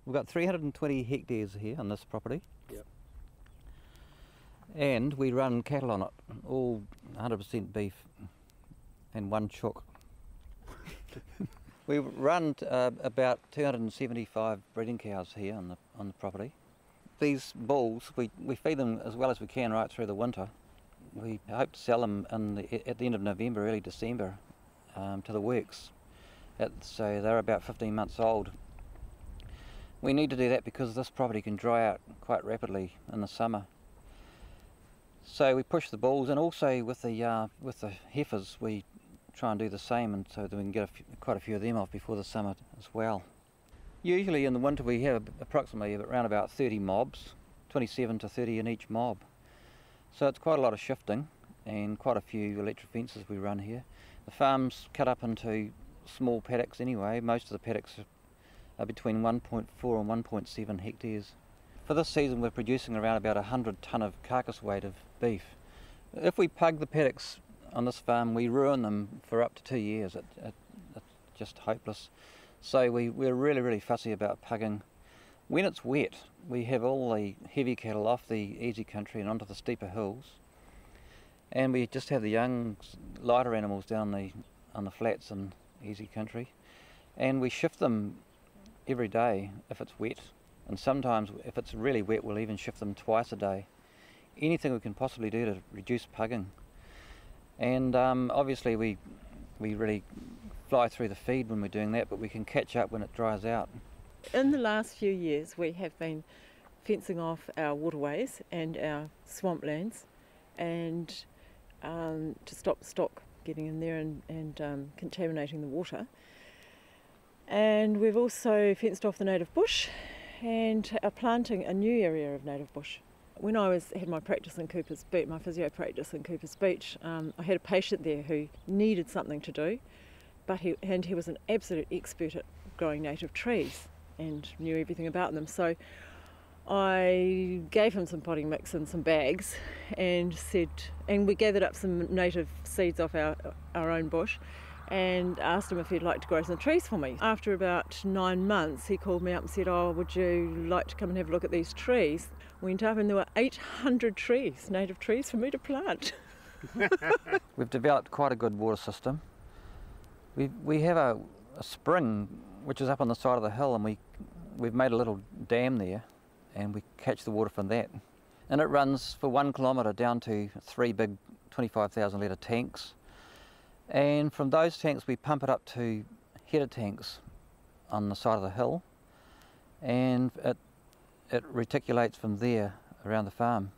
We've got 320 hectares here on this property. Yep. And we run cattle on it, all 100% beef and one chook. We run about 275 breeding cows here on the property. These bulls, we feed them as well as we can right through the winter. We hope to sell them at the end of November, early December, to the works. So they're about 15 months old. We need to do that because this property can dry out quite rapidly in the summer. So we push the bulls, and also with the heifers we try and do the same, and so that we can get quite a few of them off before the summer as well. Usually in the winter we have approximately around about 30 mobs, 27 to 30 in each mob. So it's quite a lot of shifting and quite a few electric fences we run here. The farm's cut up into small paddocks anyway. Most of the paddocks are between 1.4 and 1.7 hectares. For this season we're producing around about 100 tonne of carcass weight of beef. If we pug the paddocks on this farm, we ruin them for up to 2 years. It's just hopeless. So we're really fussy about pugging. When it's wet, we have all the heavy cattle off the easy country and onto the steeper hills, and we just have the young, lighter animals down on the flats and easy country, and we shift them every day if it's wet, and sometimes if it's really wet we'll even shift them twice a day. Anything we can possibly do to reduce pugging. And obviously we really fly through the feed when we're doing that, but we can catch up when it dries out. In the last few years we have been fencing off our waterways and our swamplands, and to stop stock getting in there and contaminating the water. And we've also fenced off the native bush and are planting a new area of native bush. When I had my practice in Cooper's Beach, my physio practice in Cooper's Beach, I had a patient there who needed something to do, but he was an absolute expert at growing native trees and knew everything about them. So I gave him some potting mix and some bags and we gathered up some native seeds off our own bush and asked him if he'd like to grow some trees for me. After about 9 months he called me up and said, "Oh, would you like to come and have a look at these trees?" Went up and there were 800 trees, native trees for me to plant. We've developed quite a good water system. We have a spring which is up on the side of the hill, and we've made a little dam there and we catch the water from that. And it runs for 1 kilometre down to 3 big 25,000 litre tanks. And from those tanks we pump it up to header tanks on the side of the hill, and it reticulates from there around the farm.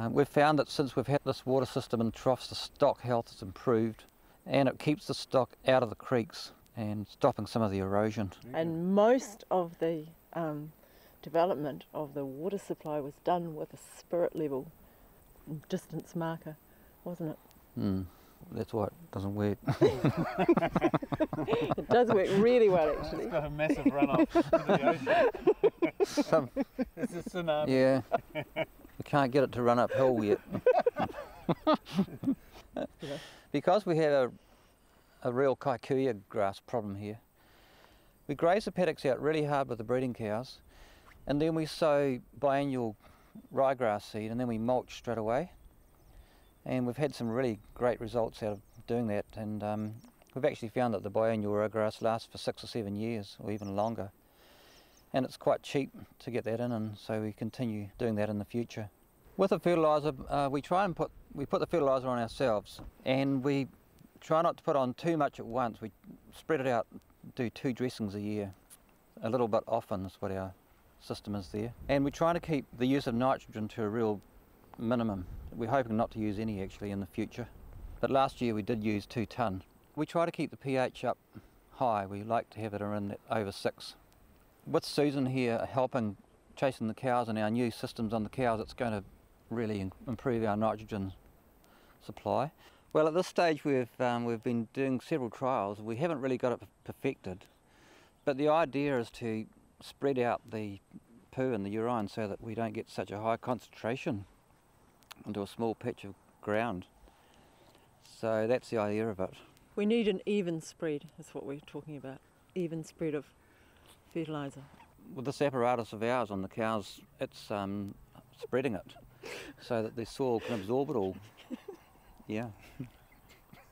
We've found that since we've had this water system in troughs, the stock health has improved, and it keeps the stock out of the creeks and stopping some of the erosion. And most of the development of the water supply was done with a spirit level distance marker, wasn't it? That's why it doesn't work. It does work really well, actually. It's got a massive runoff into the ocean. It's a tsunami. Yeah, we can't get it to run uphill yet. Because we have a real kikuyu grass problem here, we graze the paddocks out really hard with the breeding cows, and then we sow biannual ryegrass seed, and then we mulch straight away. And we've had some really great results out of doing that, and we've actually found that the biannual ryegrass lasts for 6 or 7 years or even longer, and it's quite cheap to get that in, and so we continue doing that in the future. With the fertiliser, we put the fertiliser on ourselves, and we try not to put on too much at once. We spread it out, do 2 dressings a year, a little bit often is what our system is there. And we're trying to keep the use of nitrogen to a real minimum. We're hoping not to use any actually in the future, but last year we did use 2 tonne. We try to keep the pH up high. We like to have it around over 6. With Susan here helping, chasing the cows and our new systems on the cows, it's going to really improve our nitrogen supply. Well, at this stage we've been doing several trials. We haven't really got it perfected, but the idea is to spread out the poo and the urine so that we don't get such a high concentration into a small patch of ground. So that's the idea of it. We need an even spread, is what we're talking about. Even spread of fertiliser. With this apparatus of ours on the cows, it's spreading it so that the soil can absorb it all. Yeah.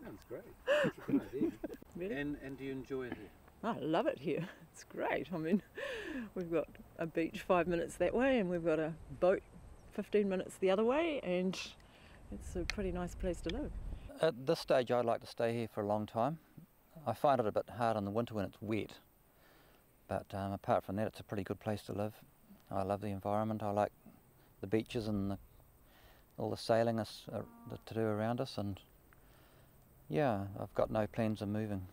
Sounds great. That's a good idea. Really? And do you enjoy it here? I love it here. It's great. I mean, we've got a beach 5 minutes that way, and we've got a boat 15 minutes the other way, and it's a pretty nice place to live. At this stage, I'd like to stay here for a long time. I find it a bit hard in the winter when it's wet, but apart from that, it's a pretty good place to live. I love the environment. I like the beaches and all the sailing to do around us, and yeah, I've got no plans of moving.